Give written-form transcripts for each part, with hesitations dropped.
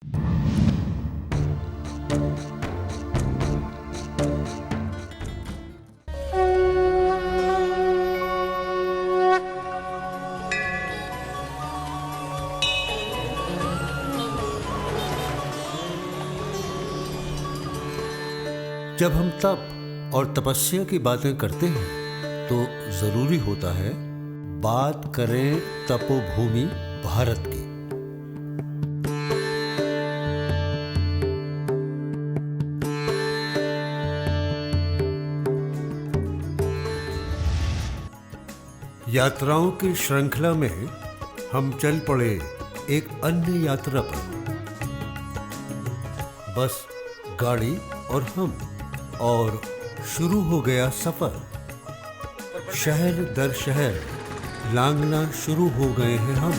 जब हम तप और तपस्या की बातें करते हैं तो जरूरी होता है बात करें तपोभूमि भारत की। यात्राओं की श्रृंखला में हम चल पड़े एक अन्य यात्रा पर। बस, गाड़ी और हम, और शुरू हो गया सफर। शहर दर शहर लांघना शुरू हो गए हैं हम।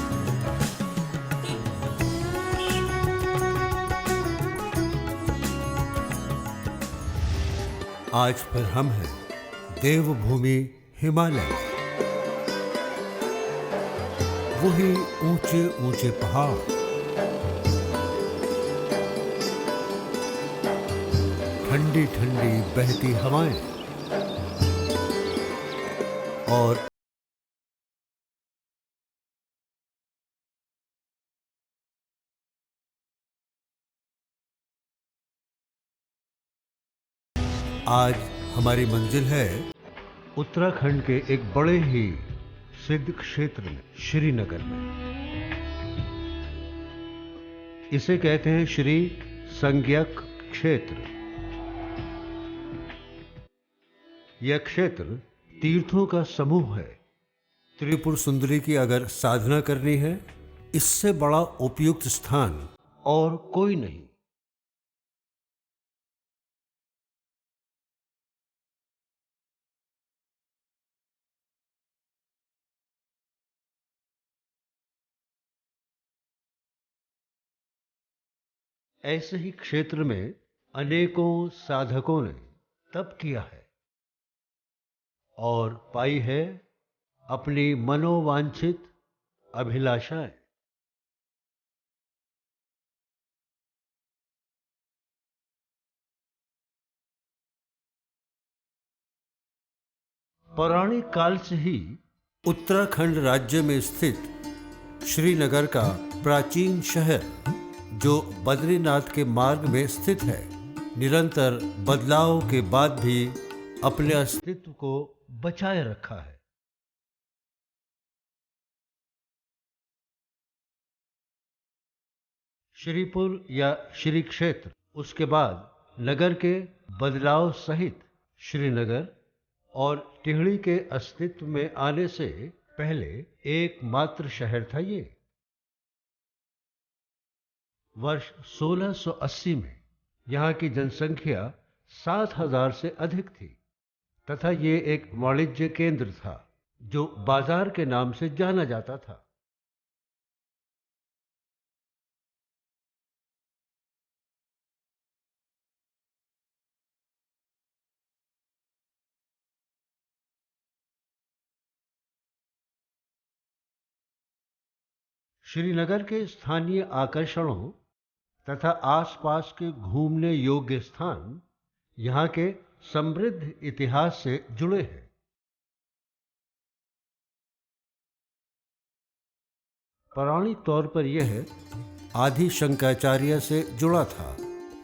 आज फिर हम हैं देवभूमि हिमालय। वही ऊंचे ऊंचे पहाड़, ठंडी ठंडी बहती हवाएं और आज हमारी मंजिल है उत्तराखंड के एक बड़े ही सिद्ध क्षेत्र में, श्रीनगर में। इसे कहते हैं श्री संज्ञक क्षेत्र। यह क्षेत्र तीर्थों का समूह है। त्रिपुर सुंदरी की अगर साधना करनी है, इससे बड़ा उपयुक्त स्थान और कोई नहीं। ऐसे ही क्षेत्र में अनेकों साधकों ने तप किया है और पाई है अपनी मनोवांछित अभिलाषाएं। पौराणिक काल से ही उत्तराखंड राज्य में स्थित श्रीनगर का प्राचीन शहर, जो बद्रीनाथ के मार्ग में स्थित है, निरंतर बदलाव के बाद भी अपने अस्तित्व को बचाए रखा है। श्रीपुर या श्री क्षेत्र, उसके बाद नगर के बदलाव सहित श्रीनगर और टिहड़ी के अस्तित्व में आने से पहले एकमात्र शहर था ये। वर्ष 1680 में यहाँ की जनसंख्या 7,000 से अधिक थी तथा ये एक वाणिज्य केंद्र था जो बाजार के नाम से जाना जाता था। श्रीनगर के स्थानीय आकर्षणों तथा आसपास के घूमने योग्य स्थान यहाँ के समृद्ध इतिहास से जुड़े हैं। पौराणिक तौर पर यह आदि शंकराचार्य से जुड़ा था।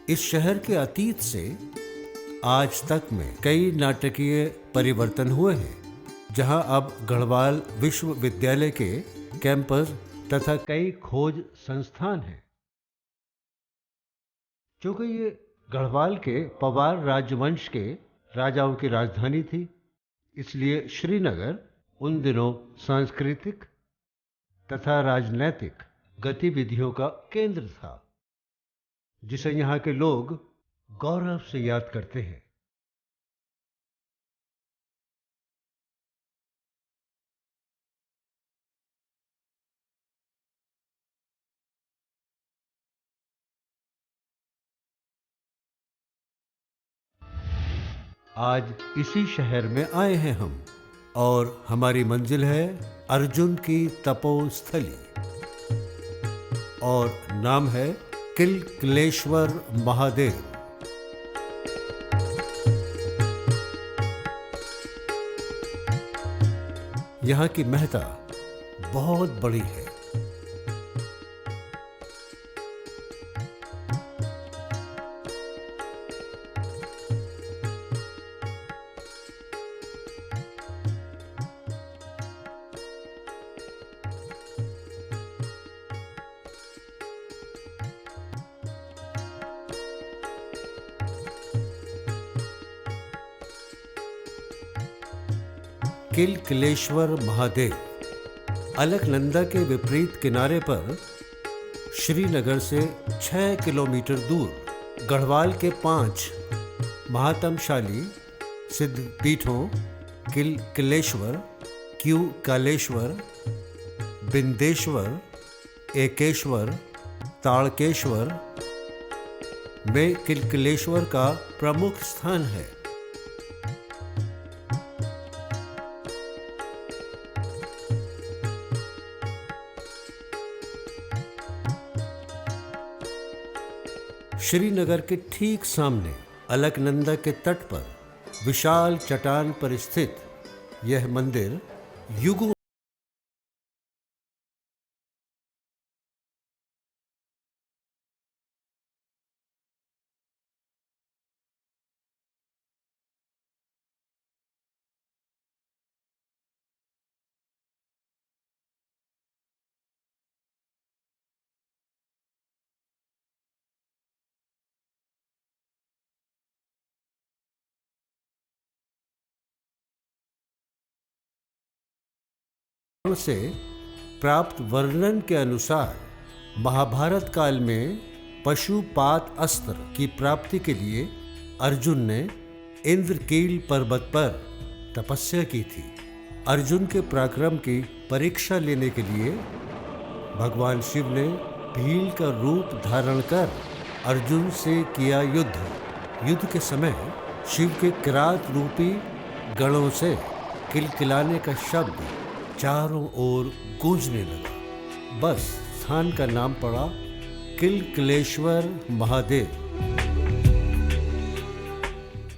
इस शहर के अतीत से आज तक में कई नाटकीय परिवर्तन हुए हैं, जहां अब गढ़वाल विश्वविद्यालय के कैंपस तथा कई खोज संस्थान हैं। क्योंकि ये गढ़वाल के पवार राजवंश के राजाओं की राजधानी थी, इसलिए श्रीनगर उन दिनों सांस्कृतिक तथा राजनैतिक गतिविधियों का केंद्र था, जिसे यहाँ के लोग गौरव से याद करते हैं। आज इसी शहर में आए हैं हम, और हमारी मंजिल है अर्जुन की तपोस्थली, और नाम है किलकिलेश्वर महादेव। यहाँ की महत्ता बहुत बड़ी है। किलकिलेश्वर महादेव अलकनंदा के विपरीत किनारे पर श्रीनगर से 6 किलोमीटर दूर गढ़वाल के 5 महातमशाली सिद्ध पीठों किलकिलेश्वर, क्यूकालेश्वर, बिंदेश्वर, एकेश्वर, ताड़केश्वर में किलकिलेश्वर का प्रमुख स्थान है। श्रीनगर के ठीक सामने अलकनंदा के तट पर विशाल चट्टान पर स्थित यह मंदिर युगों से प्राप्त वर्णन के अनुसार महाभारत काल में पशुपात अस्त्र की प्राप्ति के लिए अर्जुन ने इंद्रकील पर्वत पर तपस्या की थी। अर्जुन के पराक्रम की परीक्षा लेने के लिए भगवान शिव ने भील का रूप धारण कर अर्जुन से किया युद्ध। युद्ध के समय शिव के किरात रूपी गणों से किलकिलाने का शब्द चारों ओर गूंजने लगा। बस स्थान का नाम पड़ा किलकिलेश्वर महादेव।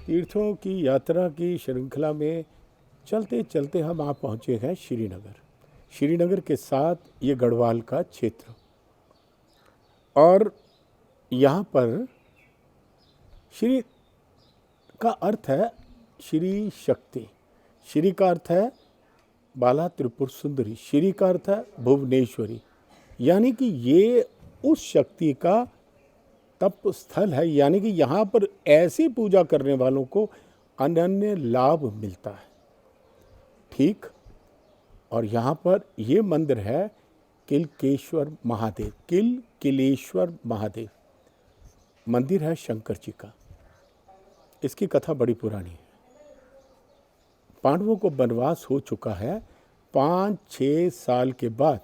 तीर्थों की यात्रा की श्रृंखला में चलते चलते हम आ पहुँचे हैं श्रीनगर। श्रीनगर के साथ ये गढ़वाल का क्षेत्र, और यहाँ पर श्री का अर्थ है श्री शक्ति। श्री का अर्थ है बाला त्रिपुर सुंदरी, श्री का अर्थ है भुवनेश्वरी, यानी कि ये उस शक्ति का तप स्थल है। यानी कि यहाँ पर ऐसी पूजा करने वालों को अनन्य लाभ मिलता है। ठीक, और यहाँ पर ये मंदिर है किलकेश्वर महादेव। किलकिलेश्वर महादेव मंदिर है शंकर जी का। इसकी कथा बड़ी पुरानी है। पांडवों को वनवास हो चुका है। 5-6 साल के बाद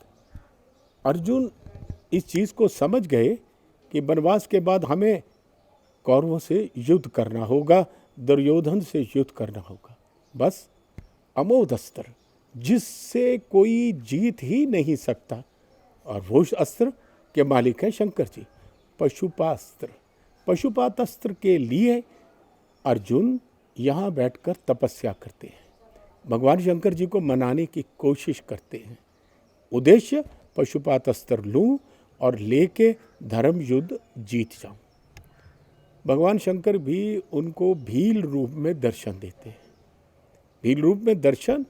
अर्जुन इस चीज़ को समझ गए कि वनवास के बाद हमें कौरवों से युद्ध करना होगा, दुर्योधन से युद्ध करना होगा। बस अमोघ अस्त्र जिससे कोई जीत ही नहीं सकता, और वो अस्त्र के मालिक हैं शंकर जी। पशुपास्त्र, पशुपात अस्त्र के लिए अर्जुन यहाँ बैठकर तपस्या करते हैं, भगवान शंकर जी को मनाने की कोशिश करते हैं। उद्देश्य पशुपात अस्त्र लूँ और लेके धर्म युद्ध जीत जाऊँ। भगवान शंकर भी उनको भील रूप में दर्शन देते हैं। भील रूप में दर्शन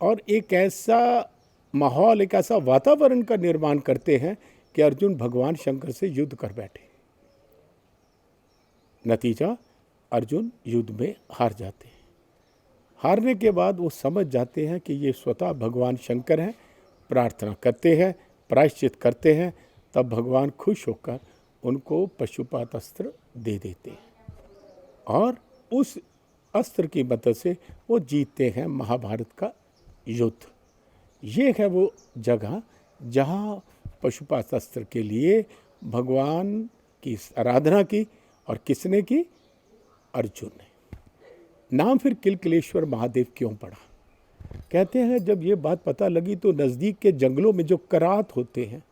और एक ऐसा माहौल, एक ऐसा वातावरण का निर्माण करते हैं कि अर्जुन भगवान शंकर से युद्ध कर बैठे। नतीजा अर्जुन युद्ध में हार जाते हैं। हारने के बाद वो समझ जाते हैं कि ये स्वतः भगवान शंकर हैं। प्रार्थना करते हैं, प्रायश्चित करते हैं, तब भगवान खुश होकर उनको पशुपात अस्त्र दे देते हैं, और उस अस्त्र की मदद से वो जीतते हैं महाभारत का युद्ध। ये है वो जगह जहाँ पशुपात अस्त्र के लिए भगवान की आराधना की, और किसने की? अर्जुन ने। नाम फिर किलकिलेश्वर महादेव क्यों पड़ा? कहते हैं जब ये बात पता लगी तो नज़दीक के जंगलों में जो करात होते हैं,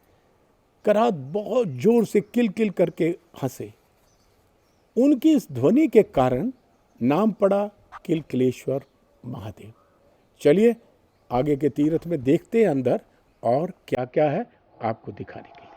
कराहत बहुत जोर से किल किल करके हंसे। उनकी इस ध्वनि के कारण नाम पड़ा किलकिलेश्वर महादेव। चलिए आगे के तीर्थ में देखते हैं अंदर और क्या क्या है आपको दिखाने के लिए।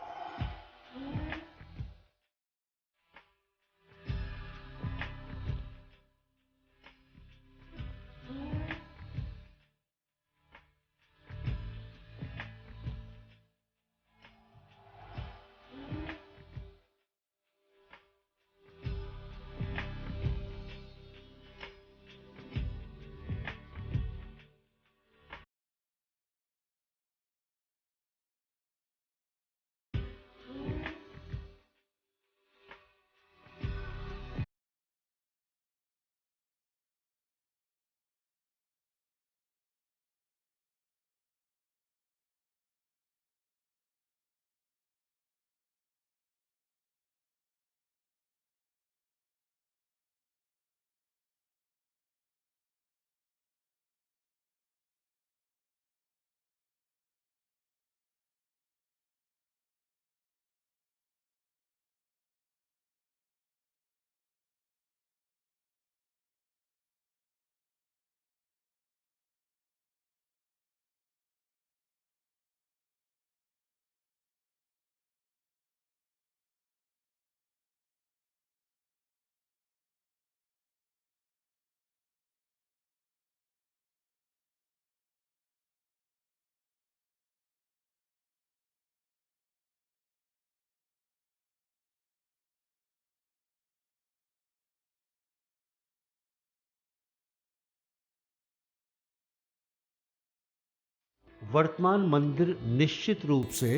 वर्तमान मंदिर निश्चित रूप से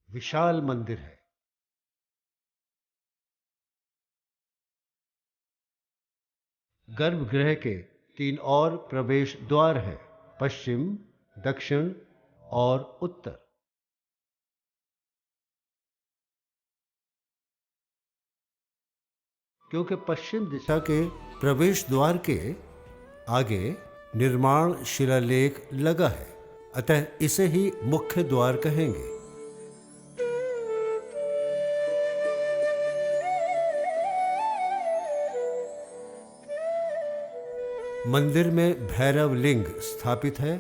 विशाल मंदिर है। गर्भगृह के 3 और प्रवेश द्वार हैं, पश्चिम, दक्षिण और उत्तर। क्योंकि पश्चिम दिशा के प्रवेश द्वार के आगे निर्माण शिलालेख लगा है, अतः इसे ही मुख्य द्वार कहेंगे। मंदिर में भैरव लिंग स्थापित है।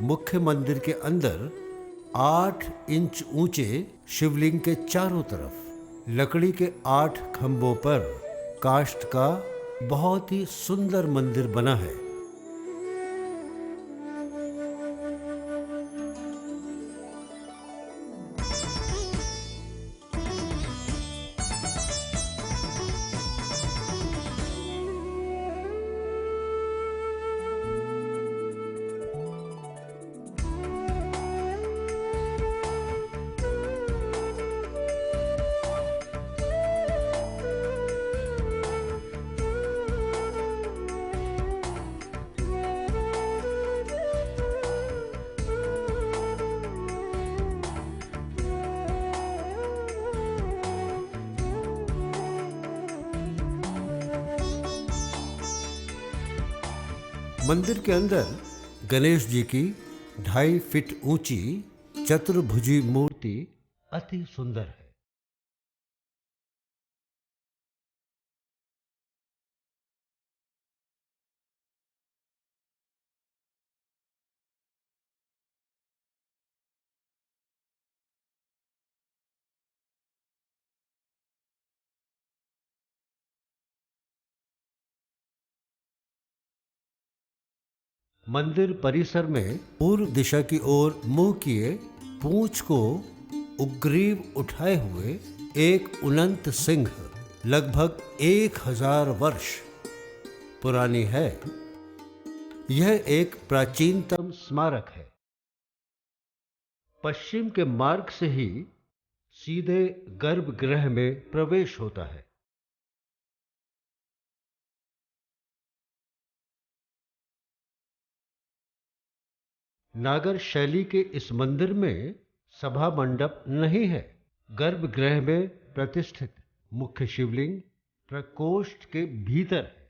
मुख्य मंदिर के अंदर 8 इंच ऊंचे शिवलिंग के चारों तरफ लकड़ी के 8 खंभों पर काष्ठ का बहुत ही सुंदर मंदिर बना है। मंदिर के अंदर गणेश जी की 2.5 फीट ऊंची चतुर्भुजी मूर्ति अति सुंदर है। मंदिर परिसर में पूर्व दिशा की ओर मुंह किए पूंछ को उग्रीव उठाए हुए एक उन्नत सिंह लगभग 1000 वर्ष पुरानी है। यह एक प्राचीनतम स्मारक है। पश्चिम के मार्ग से ही सीधे गर्भगृह में प्रवेश होता है। नागर शैली के इस मंदिर में सभा मंडप नहीं है। गर्भगृह में प्रतिष्ठित मुख्य शिवलिंग प्रकोष्ठ के भीतर है।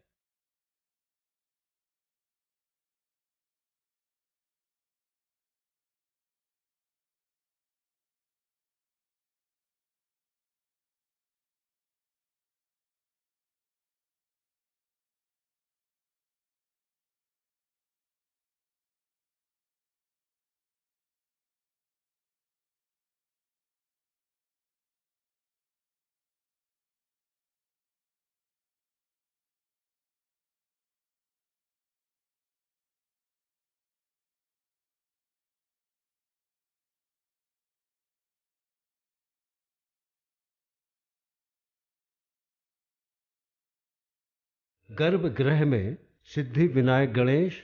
गर्भगृह में सिद्धि विनायक गणेश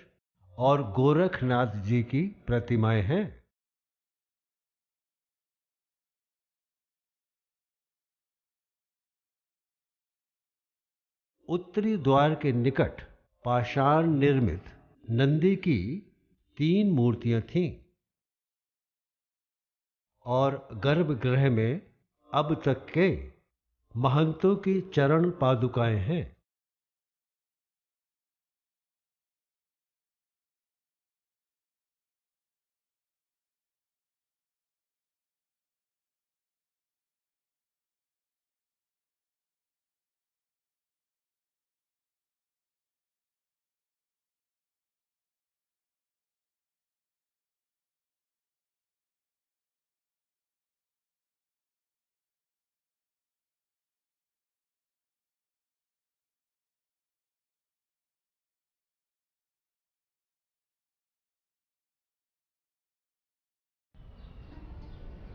और गोरखनाथ जी की प्रतिमाएं हैं। उत्तरी द्वार के निकट पाषाण निर्मित नंदी की 3 मूर्तियां थीं और गर्भगृह में अब तक के महंतों की चरण पादुकाएं हैं।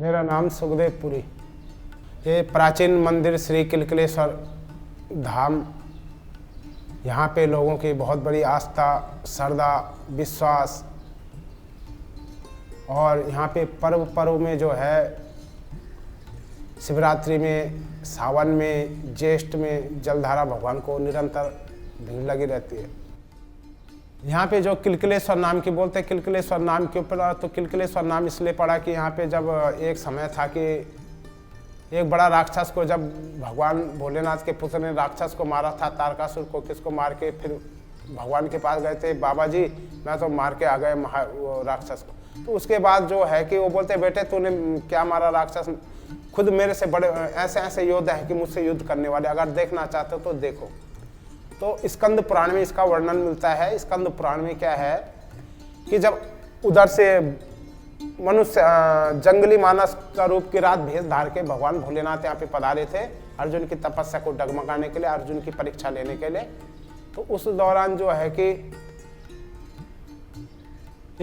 मेरा नाम सुखदेव पुरी। ये प्राचीन मंदिर श्री किलकलेश्वर धाम, यहाँ पे लोगों की बहुत बड़ी आस्था, श्रद्धा, विश्वास, और यहाँ पे पर्व में जो है शिवरात्रि में, सावन में, ज्येष्ठ में जलधारा भगवान को निरंतर भीड़ लगी रहती है। यहाँ पे जो किलकलेश्वर नाम की बोलते हैं, किलकलेश्वर नाम क्यों पड़ा? तो किलकलेश्वर नाम इसलिए पड़ा कि यहाँ पे जब एक समय था कि एक बड़ा राक्षस को, जब भगवान भोलेनाथ के पुत्र ने राक्षस को मारा था, तारकासुर को, किसको मार के फिर भगवान के पास गए थे, बाबा जी मैं तो मार के आ गए वो राक्षस को। तो उसके बाद जो है कि वो बोलते बेटे तूने क्या मारा राक्षस, खुद मेरे से बड़े ऐसे ऐसे योद्धा हैं कि मुझसे युद्ध करने वाले, अगर देखना चाहते हो तो देखो। तो स्कंद पुराण में इसका वर्णन मिलता है। स्कंद पुराण में क्या है कि जब उधर से मनुष्य जंगली मानस का रूप की रात भेष धार के भगवान भोलेनाथ यहाँ पे पधारे थे अर्जुन की तपस्या को डगमगाने के लिए, अर्जुन की परीक्षा लेने के लिए। तो उस दौरान जो है कि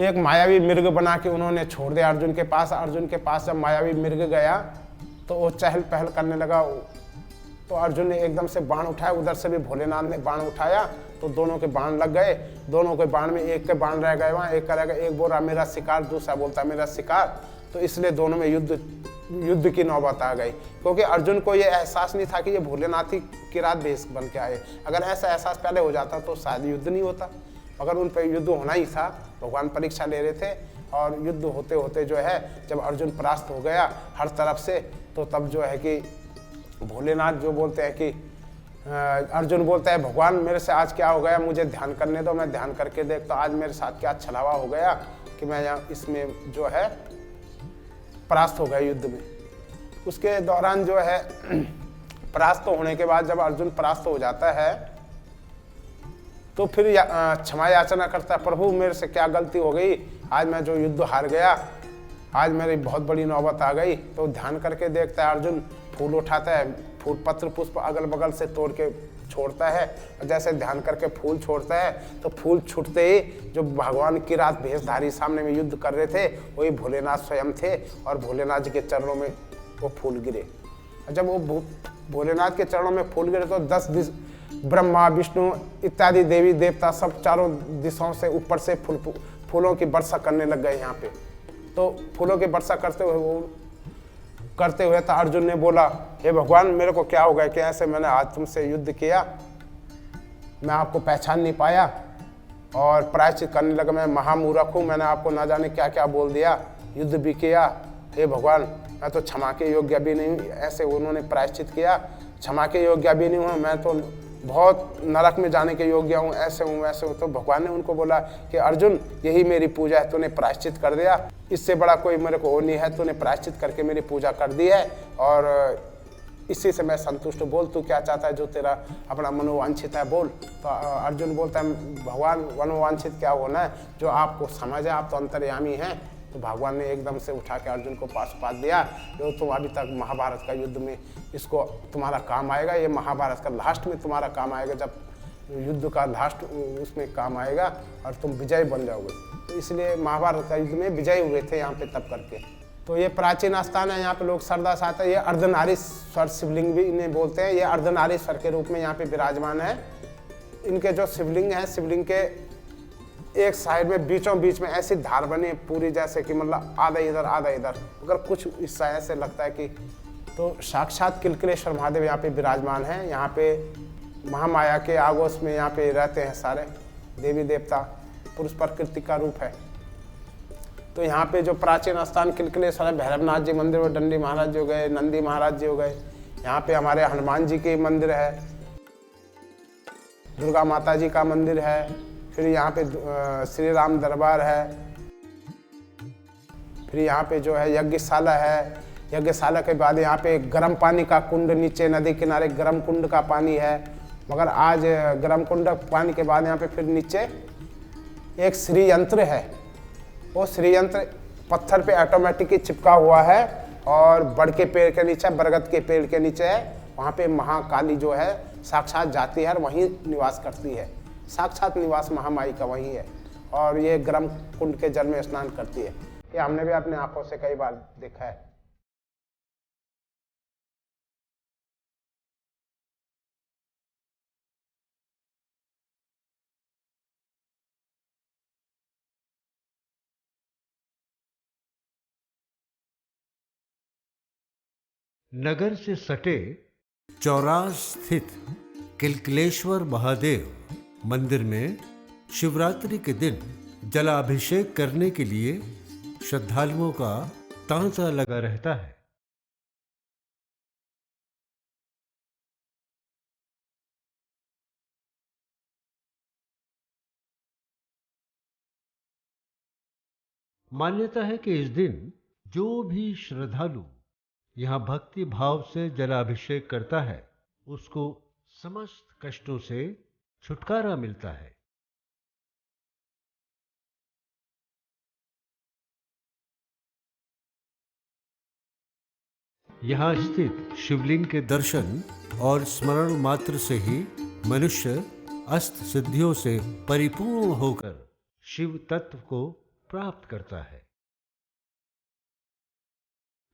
एक मायावी मृग बना के उन्होंने छोड़ दिया अर्जुन के पास। अर्जुन के पास जब मायावी मृग गया तो वो चहल पहल करने लगा, तो अर्जुन ने एकदम से बाण उठाया, उधर से भी भोलेनाथ ने बाण उठाया, तो दोनों के बाण लग गए। दोनों के बाण में एक के बाण रह गए वहाँ, एक का रह गया, एक बोल रहा मेरा शिकार, दूसरा बोलता मेरा शिकार। तो इसलिए दोनों में युद्ध की नौबत आ गई, क्योंकि अर्जुन को ये एहसास नहीं था कि ये भोलेनाथ ही की रात भेष बन के आए। अगर ऐसा एहसास पहले हो जाता तो शायद युद्ध नहीं होता, मगर उन पर युद्ध होना ही था। भगवान परीक्षा ले रहे थे और युद्ध होते होते जो है जब अर्जुन परास्त हो गया हर तरफ से, तो तब जो है कि भोलेनाथ जो बोलते हैं कि अर्जुन बोलता है भगवान मेरे से आज क्या हो गया, मुझे ध्यान करने दो, मैं ध्यान करके देख तो आज मेरे साथ क्या छलावा हो गया कि मैं यहाँ इसमें जो है परास्त हो गया युद्ध में। उसके दौरान जो है परास्त होने के बाद जब अर्जुन परास्त हो जाता है तो फिर क्षमा याचना करता है, प्रभु मेरे से क्या गलती हो गई, आज मैं जो युद्ध हार गया, आज मेरी बहुत बड़ी नौबत आ गई। तो ध्यान करके देखता है अर्जुन, फूल उठाता है, फूल पत्र पुष्प अगल बगल से तोड़ के छोड़ता है, और जैसे ध्यान करके फूल छोड़ता है तो फूल छूटते ही जो भगवान की रात भेषधारी सामने में युद्ध कर रहे थे वही भोलेनाथ स्वयं थे, और भोलेनाथ जी के चरणों में वो फूल गिरे। और जब वो भोलेनाथ के चरणों में फूल गिरे तो 10 ब्रह्मा विष्णु इत्यादि देवी देवता सब चारों दिशाओं से ऊपर से फूलों की वर्षा करने लग गए यहाँ पे। तो फूलों की वर्षा करते हुए तो अर्जुन ने बोला हे भगवान मेरे को क्या हो गया कि ऐसे मैंने आज तुमसे युद्ध किया, मैं आपको पहचान नहीं पाया और प्रायश्चित करने लगा, मैं महामूर्ख हूँ, मैंने आपको ना जाने क्या क्या बोल दिया, युद्ध भी किया, हे भगवान मैं तो क्षमा के योग्य भी नहीं हूँ। ऐसे उन्होंने प्रायश्चित किया, क्षमा के योग्य भी नहीं हूँ, मैं तो बहुत नरक में जाने के योग्य हूँ, ऐसे हूँ वैसे हूँ। तो भगवान ने उनको बोला कि अर्जुन यही मेरी पूजा है, तूने प्रायश्चित कर दिया, इससे बड़ा कोई मेरे को और नहीं है, तूने प्रायश्चित करके मेरी पूजा कर दी है और इसी से मैं संतुष्ट। बोल तू क्या चाहता है, जो तेरा अपना मनोवांछित है बोल। तो अर्जुन बोलता है भगवान मनोवांछित क्या होना है, जो आपको समझ है, आप तो अंतर्यामी हैं। तो भगवान ने एकदम से उठा के अर्जुन को पाशुपात दिया, जो तुम अभी तक महाभारत का युद्ध में इसको तुम्हारा काम आएगा, ये महाभारत का लास्ट में तुम्हारा काम आएगा, जब युद्ध का लास्ट उसमें काम आएगा और तुम विजयी बन जाओगे। तो इसलिए महाभारत का युद्ध में विजयी हुए थे यहाँ पे तब करके। तो ये प्राचीन स्थान है, यहाँ पे लोग श्रद्धा से आते हैं। ये अर्धनारीश्वर शिवलिंग भी इन्हें बोलते हैं, ये अर्धनारीश्वर के रूप में यहाँ पे विराजमान है। इनके जो शिवलिंग है, शिवलिंग के एक साइड में बीचों बीच में ऐसी धार बनी है पूरी, जैसे कि मतलब आधा इधर आधा इधर, अगर कुछ हिस्सा ऐसे लगता है कि तो साक्षात किलकिलेश्वर महादेव यहाँ पे विराजमान हैं। यहाँ पे महामाया के आगोश में यहाँ पे रहते हैं सारे देवी देवता, पुरुष प्रकृति का रूप है। तो यहाँ पे जो प्राचीन स्थान किलकिलेश्वर है, भैरवनाथ जी मंदिर और दंडी महाराज जी हो गए, नंदी महाराज जी हो गए, यहाँ पे हमारे हनुमान जी के मंदिर है, दुर्गा माता जी का मंदिर है, फिर यहाँ पे श्री राम दरबार है, फिर यहाँ पे जो है यज्ञशाला है। यज्ञशाला के बाद यहाँ पे गर्म पानी का कुंड, नीचे नदी किनारे गर्म कुंड का पानी है, मगर आज गर्म कुंड पानी के बाद यहाँ पे फिर नीचे एक श्री यंत्र है। वो श्री यंत्र पत्थर पे ऑटोमेटिक चिपका हुआ है और बड़ के पेड़ के नीचे, बरगद के पेड़ के नीचे है। वहाँ पे महाकाली जो है साक्षात जाती है और वहीं निवास करती है। साक्षात निवास महामाई का वहीं है और ये गर्म कुंड के जल में स्नान करती है। ये हमने भी अपने आंखों से कई बार देखा है। नगर से सटे चौरास स्थित किलकिलेश्वर महादेव मंदिर में शिवरात्रि के दिन जलाभिषेक करने के लिए श्रद्धालुओं का तांता लगा रहता है। मान्यता है कि इस दिन जो भी श्रद्धालु यहाँ भक्ति भाव से जलाभिषेक करता है उसको समस्त कष्टों से छुटकारा मिलता है। यहाँ स्थित शिवलिंग के दर्शन और स्मरण मात्र से ही मनुष्य अष्ट सिद्धियों से परिपूर्ण होकर शिव तत्व को प्राप्त करता है।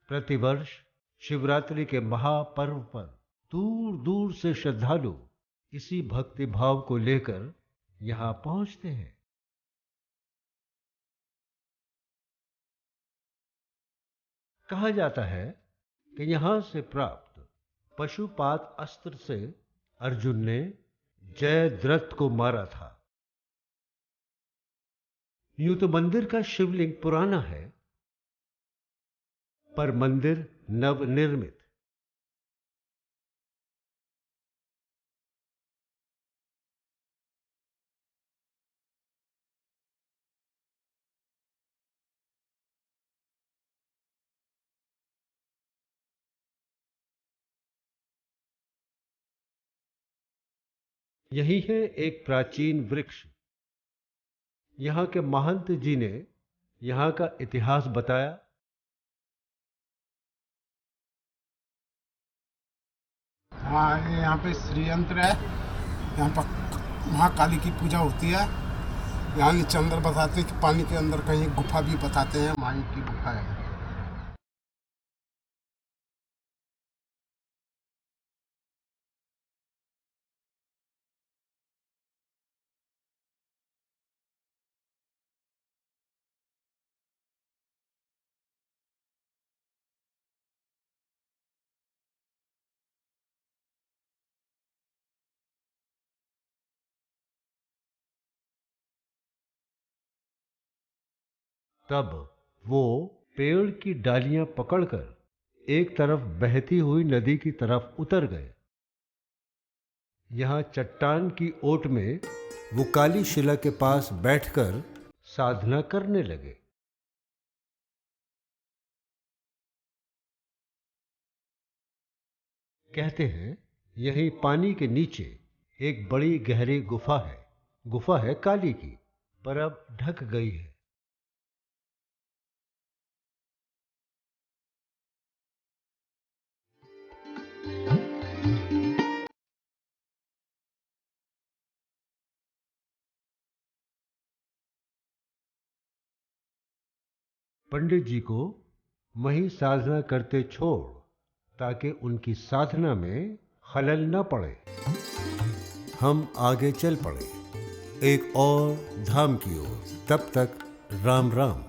प्रतिवर्ष शिवरात्रि के महापर्व पर दूर दूर से श्रद्धालु इसी भक्ति भाव को लेकर यहाँ पहुंचते हैं। कहा जाता है कि यहाँ से प्राप्त पशुपात अस्त्र से अर्जुन ने जयद्रथ को मारा था। यूं तो मंदिर का शिवलिंग पुराना है, पर मंदिर नवनिर्मित। यही है एक प्राचीन वृक्ष। यहाँ के महंत जी ने यहाँ का इतिहास बताया। हाँ, ये यहाँ पे श्रीयंत्र है। यहाँ पर महाकाली की पूजा होती है। यहाँ नीचे अंदर बताते हैं कि पानी के अंदर कहीं गुफा भी बताते हैं, माई की गुफा है। तब वो पेड़ की डालियां पकड़कर एक तरफ बहती हुई नदी की तरफ उतर गए। यहाँ चट्टान की ओट में वो काली शिला के पास बैठकर साधना करने लगे। कहते हैं यही पानी के नीचे एक बड़ी गहरी गुफा है। गुफा है काली की, पर अब ढक गई है। पंडित जी को वहीं साधना करते छोड़, ताकि उनकी साधना में खलल न पड़े। हम आगे चल पड़े एक और धाम की ओर। तब तक राम राम।